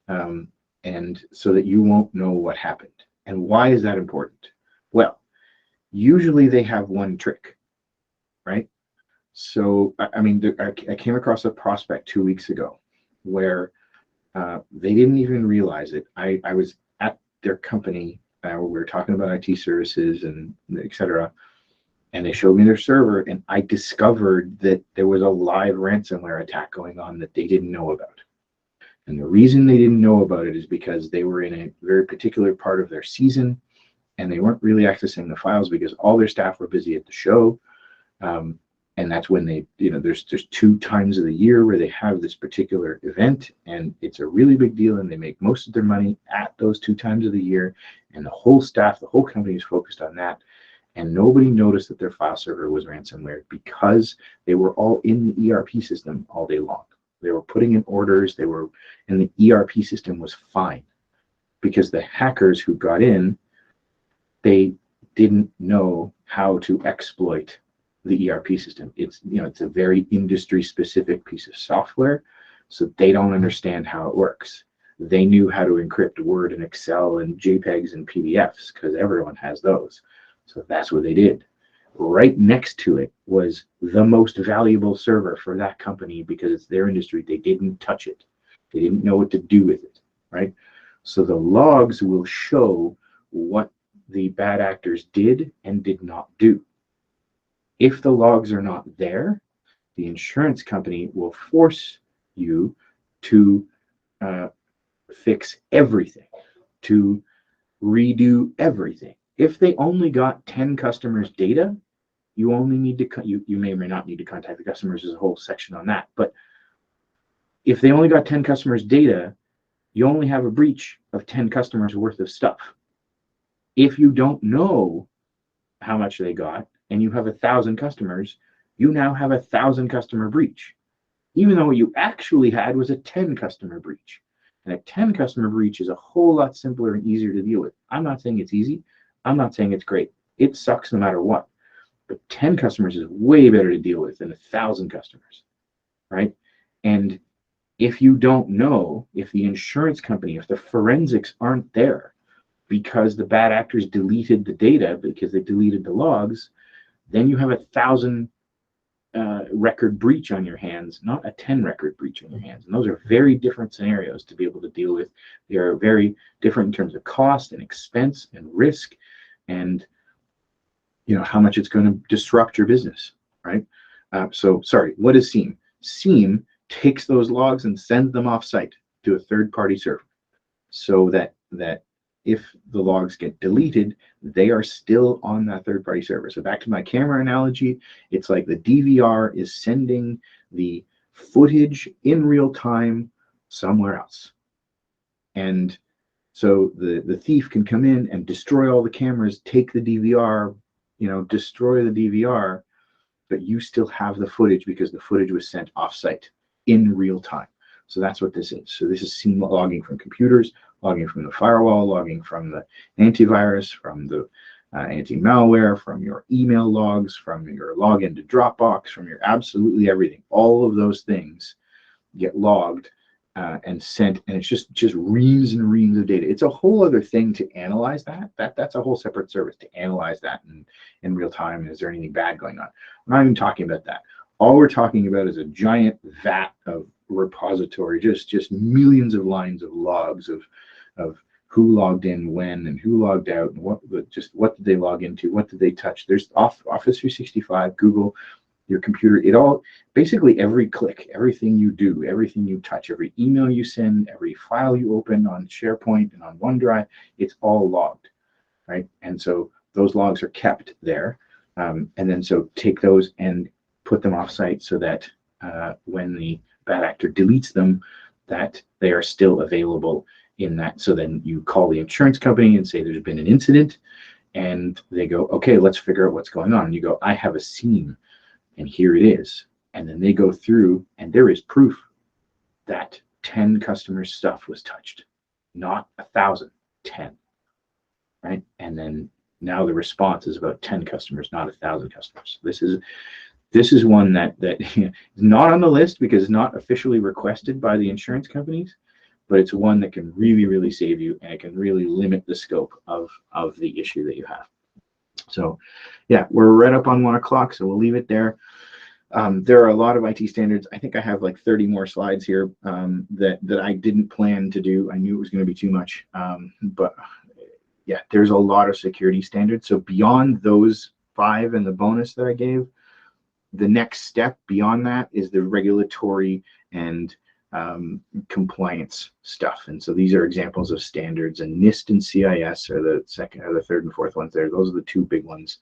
and so that you won't know what happened. And why is that important? Well, usually they have one trick, right? So, I mean, I came across a prospect 2 weeks ago where they didn't even realize it. I was at their company where we were talking about IT services and etc. And they showed me their server, and I discovered that there was a live ransomware attack going on that they didn't know about. And the reason they didn't know about it is because they were in a very particular part of their season, and they weren't really accessing the files because all their staff were busy at the show. And that's when they, there's 2 times of the year where they have this particular event, and it's a really big deal, and they make most of their money at those 2 times of the year. And the whole staff, the whole company is focused on that. And nobody noticed that their file server was ransomware because they were all in the ERP system all day long. They were putting in orders, and the ERP system was fine because the hackers who got in, they didn't know how to exploit the ERP system. It's a very industry specific piece of software, so they don't understand how it works. They knew how to encrypt Word and Excel and JPEGs and PDFs because everyone has those. So that's what they did. Right next to it was the most valuable server for that company because it's their industry. They didn't touch it. They didn't know what to do with it, right? So the logs will show what the bad actors did and did not do. If the logs are not there, the insurance company will force you to fix everything, to redo everything. If they only got 10 customers' data, you only need to you may or may not need to contact the customers. There's a whole section on that. But if they only got 10 customers' data, you only have a breach of 10 customers worth of stuff. If you don't know how much they got and you have 1,000 customers, you now have 1,000 customer breach, even though what you actually had was a 10 customer breach. And a 10 customer breach is a whole lot simpler and easier to deal with. I'm not saying it's easy. I'm not saying it's great. It sucks no matter what. But 10 customers is way better to deal with than 1,000 customers, right? And if you don't know, if the insurance company, if the forensics aren't there because the bad actors deleted the data, because they deleted the logs, then you have 1,000 record breach on your hands, not a 10 record breach on your hands. And those are very different scenarios to be able to deal with. They are very different in terms of cost and expense and risk and how much it's going to disrupt your business, right? So sorry, what is SIEM? SIEM takes those logs and sends them off-site to a third-party server so that if the logs get deleted, they are still on that third-party server. So back to my camera analogy, it's like the DVR is sending the footage in real time somewhere else. And so the thief can come in and destroy all the cameras, take the DVR, destroy the DVR, but you still have the footage because the footage was sent off-site in real time. So that's what this is. So this is SIEM logging from computers, logging from the firewall, logging from the antivirus, from the anti-malware, from your email logs, from your login to Dropbox, from your absolutely everything. All of those things get logged and sent, and it's just reams and reams of data. It's a whole other thing to analyze that. That's a whole separate service to analyze that in real time. Is there anything bad going on? We're not even talking about that. All we're talking about is a giant vat of repository, just millions of lines of logs of who logged in when and who logged out and what did they log into, what did they touch. There's Office 365, Google, your computer, it all, basically every click, everything you do, everything you touch, every email you send, every file you open on SharePoint and on OneDrive, it's all logged, right? And so those logs are kept there. And then so take those and put them off-site so that when the bad actor deletes them, that they are still available in that. So then you call the insurance company and say there's been an incident, and they go, okay, let's figure out what's going on. And you go, I have a SIEM, and here it is. And then they go through, and there is proof that 10 customers' stuff was touched, not 1,000, 10, right? And then now the response is about 10 customers, not 1,000 customers. This is one that is not on the list because it's not officially requested by the insurance companies, but it's one that can really, really save you, and it can really limit the scope of the issue that you have. So yeah, we're right up on 1 o'clock, so we'll leave it there. There are a lot of IT standards. I think I have like 30 more slides here that I didn't plan to do. I knew it was going to be too much, but yeah, there's a lot of security standards. So beyond those 5 and the bonus that I gave, the next step beyond that is the regulatory and compliance stuff. And so these are examples of standards, and NIST and CIS are the second or the third and fourth ones there. Those are the 2 big ones.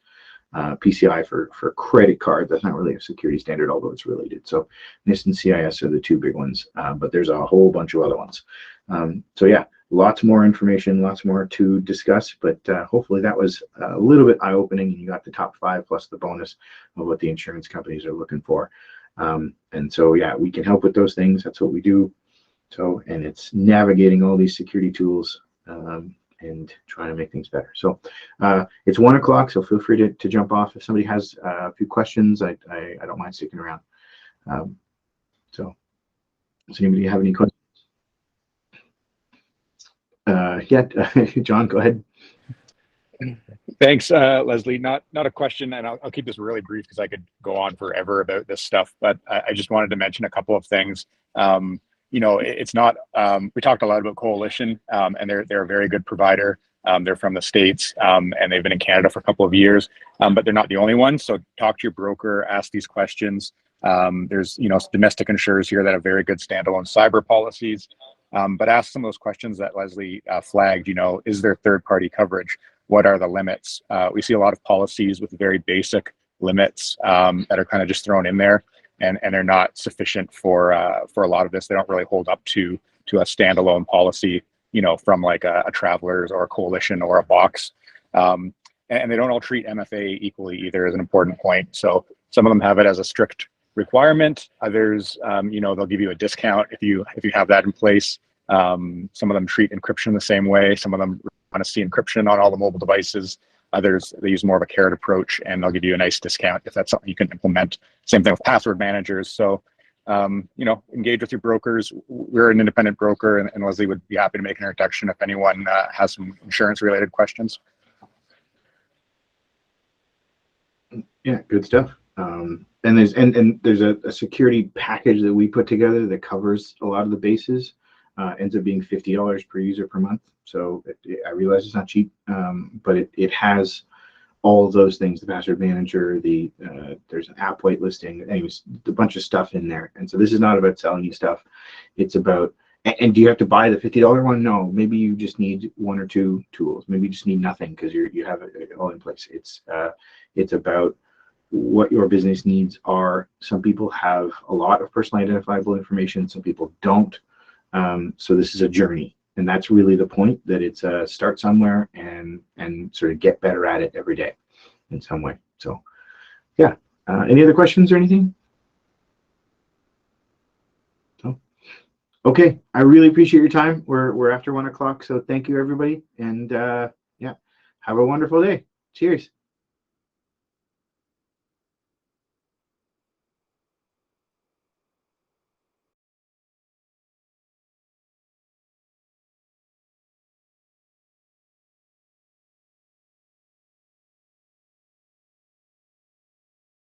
PCI for credit card, that's not really a security standard, although it's related. So NIST and CIS are the 2 big ones, but there's a whole bunch of other ones. So yeah, lots more information, lots more to discuss, but hopefully that was a little bit eye-opening, and you got the top 5 plus the bonus of what the insurance companies are looking for. And so yeah, we can help with those things. That's what we do. So, and it's navigating all these security tools and trying to make things better. So it's 1 o'clock, so feel free to jump off. If somebody has a few questions, I don't mind sticking around. So does anybody have any questions? Yeah, John, go ahead. Thanks, Leslie. Not a question, and I'll keep this really brief because I could go on forever about this stuff, but I just wanted to mention a couple of things. You know, it's not, we talked a lot about Coalition, and they're a very good provider. They're from the States, and they've been in Canada for a couple of years, but they're not the only ones. So talk to your broker, ask these questions. There's, you know, domestic insurers here that have very good standalone cyber policies, but ask some of those questions that Leslie flagged. You know, is there third-party coverage? What are the limits? We see a lot of policies with very basic limits that are kind of just thrown in there, and they're not sufficient for a lot of this. They don't really hold up to a standalone policy, you know, from like a Travelers or a Coalition or a Box. And they don't all treat MFA equally either, is an important point. So some of them have it as a strict requirement. Others, you know, they'll give you a discount if you have that in place. Some of them treat encryption the same way. Some of them want to see encryption on all the mobile devices. Others, they use more of a carrot approach, and they'll give you a nice discount if that's something you can implement. Same thing with password managers. So, you know, engage with your brokers. We're an independent broker, and Leslie would be happy to make an introduction if anyone has some insurance-related questions. Yeah, good stuff. And there's a security package that we put together that covers a lot of the bases. Ends up being $50 per user per month. So I realize it's not cheap, but it has all of those things: the password manager, there's an app whitelisting, anyways, a bunch of stuff in there. And so this is not about selling you stuff. It's about, and do you have to buy the $50 one? No, maybe you just need 1 or 2 tools. Maybe you just need nothing because you have it all in place. It's about what your business needs are. Some people have a lot of personally identifiable information. Some people don't. So this is a journey, and that's really the point, that it's start somewhere and sort of get better at it every day in some way. So yeah, any other questions or anything? No? Okay, I really appreciate your time. We're after 1 o'clock, so thank you everybody, and yeah, have a wonderful day. Cheers.